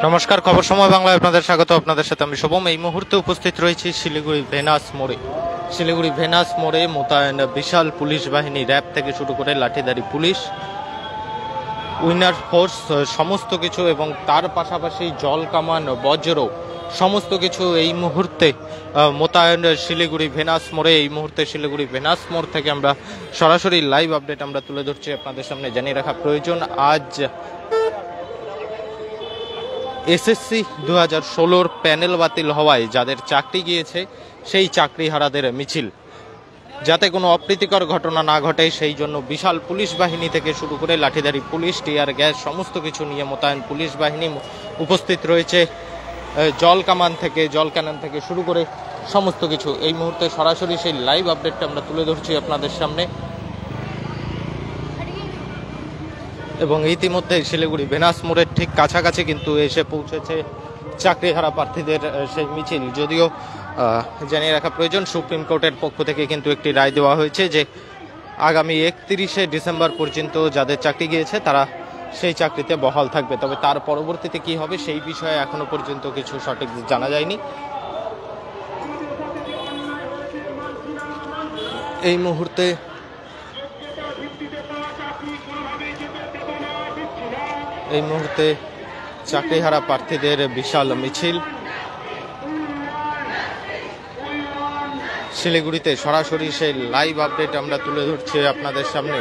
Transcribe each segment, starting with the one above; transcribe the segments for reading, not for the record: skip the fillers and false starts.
নমস্কার, খবর সময় বাংলায় আপনাদের স্বাগত। আপনাদের সাথে আমি শুভম। এই মুহূর্তে উপস্থিত রয়েছি শিলিগুড়ি ভেনাস মোড়ে। শিলিগুড়ি ভেনাস মোড়ে মোতায়েন বিশাল পুলিশ বাহিনী, র্যাব থেকে শুরু করে লাঠিধারী পুলিশ, উইনার ফোর্স, সমস্ত কিছু, এবং তার পাশাপাশি জল কামান, বজ্র, সমস্ত কিছু এই মুহূর্তে মোতায়েন শিলিগুড়ি ভেনাস মোড়ে। এই মুহূর্তে শিলিগুড়ি ভেনাস মোড় থেকে আমরা সরাসরি লাইভ আপডেট আমরা তুলে ধরছি আপনাদের সামনে। জানিয়ে রাখা প্রয়োজন, আজ এসএসসি 2016 প্যানেল বাতিল হওয়ায় যাদের চাকরি গিয়েছে সেই চাকরিহারাদের মিছিল, যাতে কোনো অপ্রীতিকর ঘটনা না ঘটে সেই জন্য বিশাল পুলিশ বাহিনী থেকে শুরু করে লাঠিধারী পুলিশ, টিয়ার গ্যাস, সমস্ত কিছু নিয়ে মোতায়েন পুলিশ বাহিনী উপস্থিত রয়েছে। জল কামান থেকে, জল ক্যানন থেকে শুরু করে সমস্ত কিছু এই মুহূর্তে সরাসরি সেই লাইভ আপডেটটা আমরা তুলে ধরছি আপনাদের সামনে। এবং ইতিমধ্যে শিলিগুড়ি ভেনাস মোড়ের ঠিক কাছাকাছি কিন্তু এসে পৌঁছেছে চাকরিহারা প্রার্থীদের সেই মিছিল। যদিও জানিয়ে রাখা প্রয়োজন, সুপ্রিম কোর্টের পক্ষ থেকে কিন্তু একটি রায় দেওয়া হয়েছে যে আগামী 31শে ডিসেম্বর পর্যন্ত যাদের চাকরি গিয়েছে তারা সেই চাকরিতে বহাল থাকবে। তবে তার পরবর্তীতে কি হবে সেই বিষয়ে এখনো পর্যন্ত কিছু সঠিক জানা যায়নি। এই মুহূর্তে চাকরিহারা প্রার্থীদের বিশাল মিছিল শিলিগুড়িতে, সরাসরি সেই লাইভ আপডেট আমরা তুলে ধরছি আপনাদের সামনে।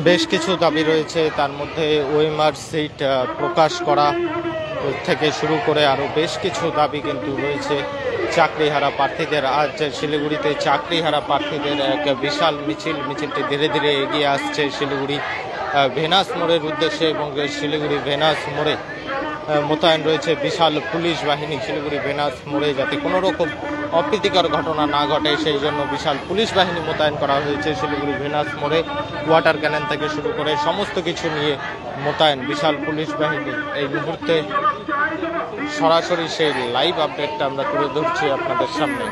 বেশ কিছু দাবি রয়েছে, তার মধ্যে ওএমআর সিট প্রকাশ করা থেকে শুরু করে আরও বেশ কিছু দাবি কিন্তু রয়েছে চাকরিহারা প্রার্থীদের। আজ শিলিগুড়িতে চাকরিহারা প্রার্থীদের এক বিশাল মিছিলটি ধীরে ধীরে এগিয়ে আসছে শিলিগুড়ি ভেনাস মোড়ের উদ্দেশ্যে, এবং শিলিগুড়ি ভেনাস মোড়ে মোতায়েন রয়েছে বিশাল পুলিশ বাহিনী। শিলিগুড়ি ভেনাস মোড়ে যাতে কোনো রকম অপ্রীতিকর ঘটনা না ঘটে সেই জন্য বিশাল পুলিশ বাহিনী মোতায়েন করা হয়েছে শিলিগুড়ি ভেনাস মোড়ে। ওয়াটার ক্যানন থেকে শুরু করে সমস্ত কিছু নিয়ে মোতায়েন বিশাল পুলিশ বাহিনী। এই মুহূর্তে সরাসরি সেই লাইভ আপডেটটা আমরা তুলে ধরছি আপনাদের সামনে।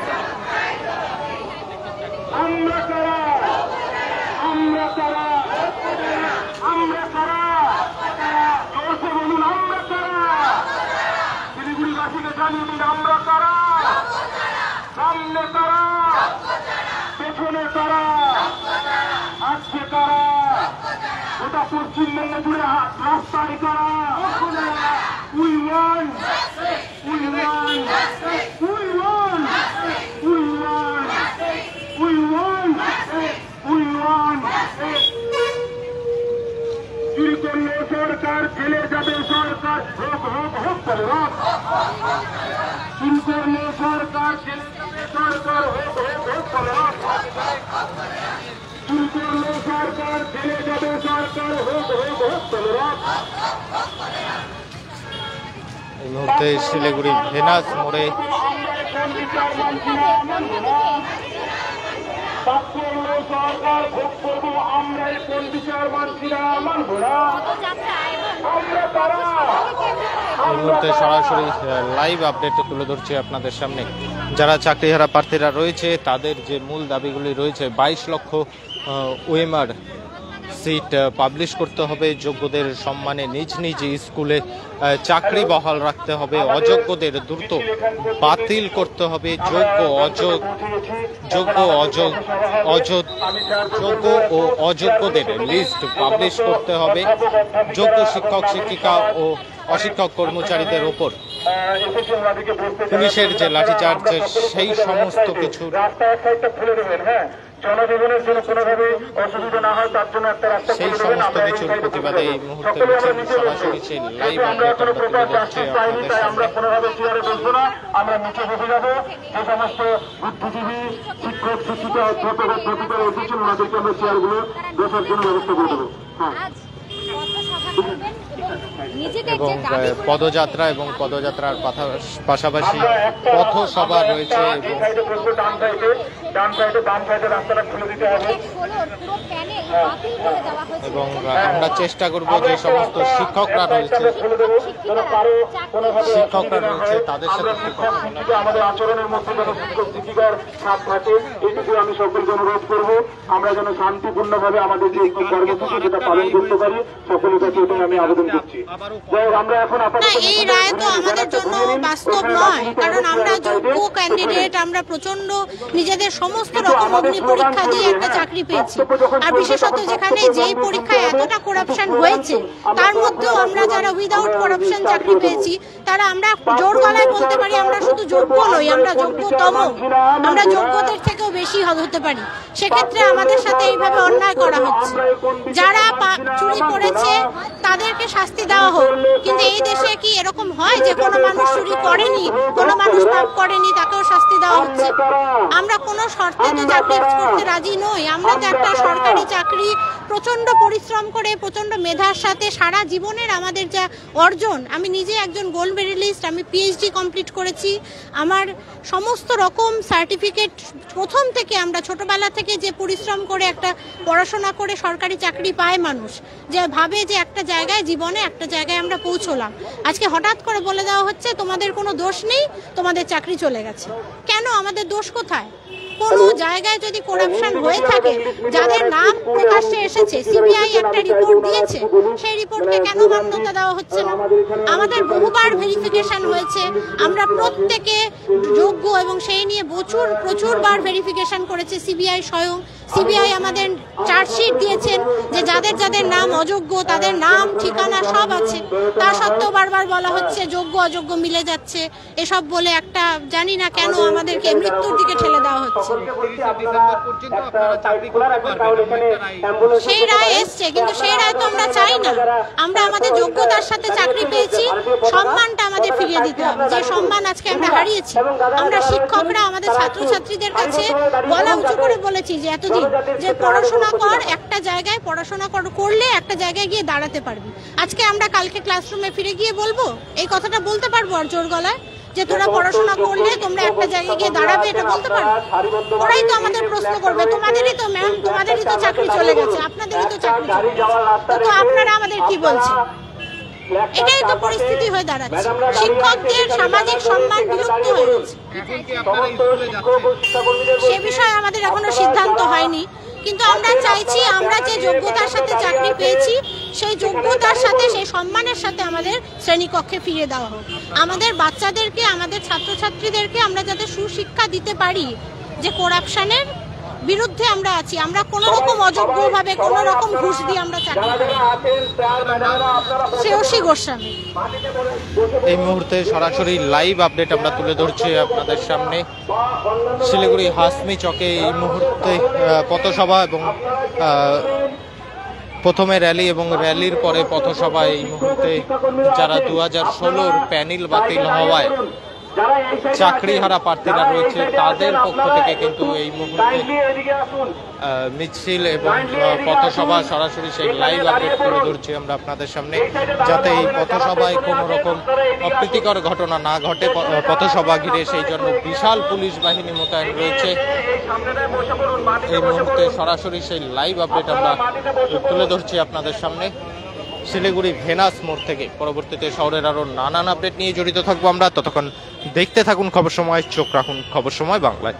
সামনে তারা, পেছনে তারা, আজকে তারা, গোটা পশ্চিমবঙ্গ জুড়ে রাস্তায় তারা। We want, we want, we want, we want, we want, we want. চুরি করলে সরকার, জেলে যাবে সরকার, হোক হোক হোক করে হোক। চুরি করলে সরকার, জেলে যাবে সরকার, হোক হোক হোক করে হোক। চুরি করলে সরকার, জেলে যাবে সরকার, হোক হোক হোক করে হোক। এই মুহূর্তে শিলিগুড়ি ভেনাস মোড়ে সরকার ভোগ করবো আমরা, কোন বিচার মানছিরা মানবো না আমরা তারা। এই মুহূর্তে সরাসরি লাইভ আপডেট তুলে ধরছি আপনাদের সামনে। যারা চাকরিহারা প্রার্থীরা রয়েছে তাদের যে মূল দাবিগুলি রয়েছে, 22 লক্ষ ওএমআর সিট পাবলিশ করতে হবে, যোগ্যদের সম্মানে নিজ নিজ স্কুলে চাকরি বহাল রাখতে হবে, অযোগ্যদের দ্রুত বাতিল করতে হবে, যোগ্য ও অযোগ্যদের লিস্ট পাবলিশ করতে হবে, যোগ্য শিক্ষক শিক্ষিকা ও অশিক্ষক কর্মচারীদের ওপর পুলিশের যে লাঠিচার্জ সেই সমস্ত কিছু জনজীবনের জন্য কোনোভাবে অসুবিধা না হয় তার জন্য একটা রাস্তা, সেই সমস্ত কিছুর প্রতিবাদে এই মুহূর্তে সরাসরি সেই লাইভ আপডেট আমরা তুলে ধরছি আপনাদের সামনে। আমরা কোনোভাবে চেয়ারে বসবো না, আমরা নিচে বসে যাবো। যে সমস্ত বুদ্ধিজীবী, শিক্ষক শিক্ষিকা, অধ্যাপক এসেছেন ওনাদেরকে আমরা চেয়ারগুলো বসার জন্য ব্যবস্থা করে দেবো। হ্যাঁ, এবং পদযাত্রা এবং পদযাত্রার পাশাপাশি পথসভা রয়েছে এবং আমরা চেষ্টা করব যে সমস্ত শিক্ষকরা রয়েছে তাদের সাথে আমাদের আচরণের মধ্যে যেন শিক্ষক শিক্ষিকার ছাপ থাকে এইটুকু আমি সকলকে অনুরোধ করবো। আমরা যেন শান্তিপূর্ণভাবে আমাদের যে কর্মসূচি সেটা পালন করতে পারি, সকলের কাছে এটাই আমি আবেদন করছি। আমরা এখন এই রায় তো আমাদের জন্য বাস্তব নয়, কারণ আমরা যোগ্য ক্যান্ডিডেট, আমরা প্রচন্ড নিজেদের সমস্ত রকম অগ্নি পরীক্ষা দিয়ে একটা চাকরি পেয়েছি। আর বিশেষত যেখানে যেই পরীক্ষায় এতটা করাপশন হয়েছে তার মধ্যেও আমরা যারা উইদাউট করাপশন চাকরি পেয়েছি তারা আমরা জোর গলায় বলতে পারি আমরা শুধু যোগ্য নই, আমরা যোগ্যতম, আমরা যোগ্যদের থেকেও বেশি হতে পারি। সেক্ষেত্রে আমাদের সাথে এইভাবে অন্যায় করা হচ্ছে। যারা চুরি করেছে তাদেরকে শাস্তি দেওয়া হোক, কিন্তু এই দেশে কি এরকম হয় যে কোনো মানুষ চুরি করেনি, কোনো মানুষ পাপ করেনি তাকেও শাস্তি দেওয়া হচ্ছে? আমরা কোনো শর্তে তো চাকরি করতে রাজি নই। আমরা তো একটা সরকারি চাকরি প্রচন্ড পরিশ্রম করে প্রচন্ড মেধার সাথে সারা জীবনের আমাদের যা অর্জন, আমি নিজে একজন গোল্ড মেডেলিস্ট, আমি পিএইচডি কমপ্লিট করেছি, আমার সমস্ত রকম সার্টিফিকেট প্রথম থেকে আমরা ছোটবেলা থেকে যে পরিশ্রম করে একটা পড়াশোনা করে সরকারি চাকরি পায় মানুষ, যে ভাবে যে একটা জায়গায় জীবনে একটা জায়গায় আমরা পৌঁছলাম, আজকে হঠাৎ করে বলে দেওয়া হচ্ছে তোমাদের কোনো দোষ নেই, তোমাদের চাকরি চলে গেছে। কেন? আমাদের দোষ কোথায়? কোনো জায়গায় যদি করাপশন হয়ে থাকে, যাদের নাম প্রকাশ্যে এসেছে, সিবিআই একটা রিপোর্ট দিয়েছে, সেই রিপোর্টকে কেন মান্যতা দেওয়া হচ্ছে না? আমাদের বহুবার ভেরিফিকেশন হয়েছে, আমরা প্রত্যেকে যোগ্য এবং সেই নিয়ে প্রচুর বার ভেরিফিকেশন করেছে সিবিআই স্বয়ং। সিবিআই আমাদের চার্জশিট দিয়েছেন যে যাদের যাদের নাম অযোগ্য তাদের নাম ঠিকানা সব আছে, তা সত্ত্বেও বারবার বলা হচ্ছে যোগ্য অযোগ্য মিলে যাচ্ছে, এসব বলে একটা জানি না কেন আমাদেরকে মৃত্যুর দিকে ঠেলে দেওয়া হচ্ছে। সেই রায় এসছে, কিন্তু সেই রায় তো আমরা চাই না। আমরা আমাদের যোগ্যতার সাথে চাকরি পেয়েছি, সম্মানটা আমাদের ফিরিয়ে দিতে হবে, যে সম্মান আজকে আমরা হারিয়েছি। আমরা শিক্ষকরা আমাদের ছাত্রছাত্রীদের কাছে গলা উঁচু করে বলেছি যে এতদিন যে পড়াশোনা কর, একটা জায়গায় পড়াশোনা করলে একটা জায়গায় গিয়ে দাঁড়াতে পারবি। আজকে আমরা কালকে ক্লাসরুমে ফিরে গিয়ে বলবো, এই কথাটা বলতে পারবো আর জোর গলায় যে তোরা পড়াশোনা করলে তোমরা একটা জায়গায় গিয়ে দাঁড়াবে, এটা বলতে পারবে? ওরাই তো আমাদের প্রশ্ন করবে, তোমাদেরই তো ম্যাম, তোমাদেরই তো চাকরি চলে গেছে, আপনাদেরই তো চাকরি চলে গেছে, তো আপনারা আমাদের কি বলছেন? এটাই তো পরিস্থিতি হয়ে দাঁড়াচ্ছে। শিক্ষকদের সামাজিক সম্মান বিলুপ্ত হয়ে গেছে। সে বিষয়ে আমাদের এখনো সিদ্ধান্ত হয়নি, কিন্তু আমরা চাইছি আমরা যে যোগ্যতার সাথে চাকরি পেয়েছি সেই যোগ্যতার সাথে সেই সম্মানের সাথে আমাদের শ্রেণীকক্ষে ফিরে দেওয়া হোক। আমাদের বাচ্চাদেরকে, আমাদের ছাত্রছাত্রীদেরকে আমরা যাতে সুশিক্ষা দিতে পারি যে করাপশনের বিরুদ্ধে আমরা আছি, আমরা কোন রকম অযোগ্যভাবে কোন রকম ঘুষ দিয়ে আমরা চাকরি করি। শ্রেয়সী গোস্বামী। এই মুহূর্তে সরাসরি লাইভ আপডেট আমরা তুলে ধরছি আপনাদের সামনে। শিলিগুড়ি হাসমি চকে এই মুহূর্তে পথসভা এবং প্রথমে র্যালি এবং র্যালির পরে পথসভা। এই মুহূর্তে যারা 2016-র প্যানেল বাতিল হওয়ায় চাকরিহারা প্রার্থীরা রয়েছে তাদের পক্ষ থেকে কিন্তু এই মুহূর্তে মিছিল এবং পথসভা সরাসরি সেই লাইভ আপডেট তুলে ধরছি আমরা আপনাদের সামনে, যাতে এই পথসভায় কোনো রকম অপ্রীতিকর ঘটনা না ঘটে। পথসভা ঘিরে সেই জন্য বিশাল পুলিশ বাহিনী মোতায়েন রয়েছে। এই মুহূর্তে সরাসরি সেই লাইভ আপডেট আমরা তুলে ধরছি আপনাদের সামনে শিলিগুড়ি ভেনাস মোড় থেকে। পরবর্তীতে শহরের আরো নানান আপডেট নিয়ে জড়িত থাকবো আমরা। ততক্ষণ দেখতে থাকুন খবর সময়, চোখ রাখুন খবর সময় বাংলায়।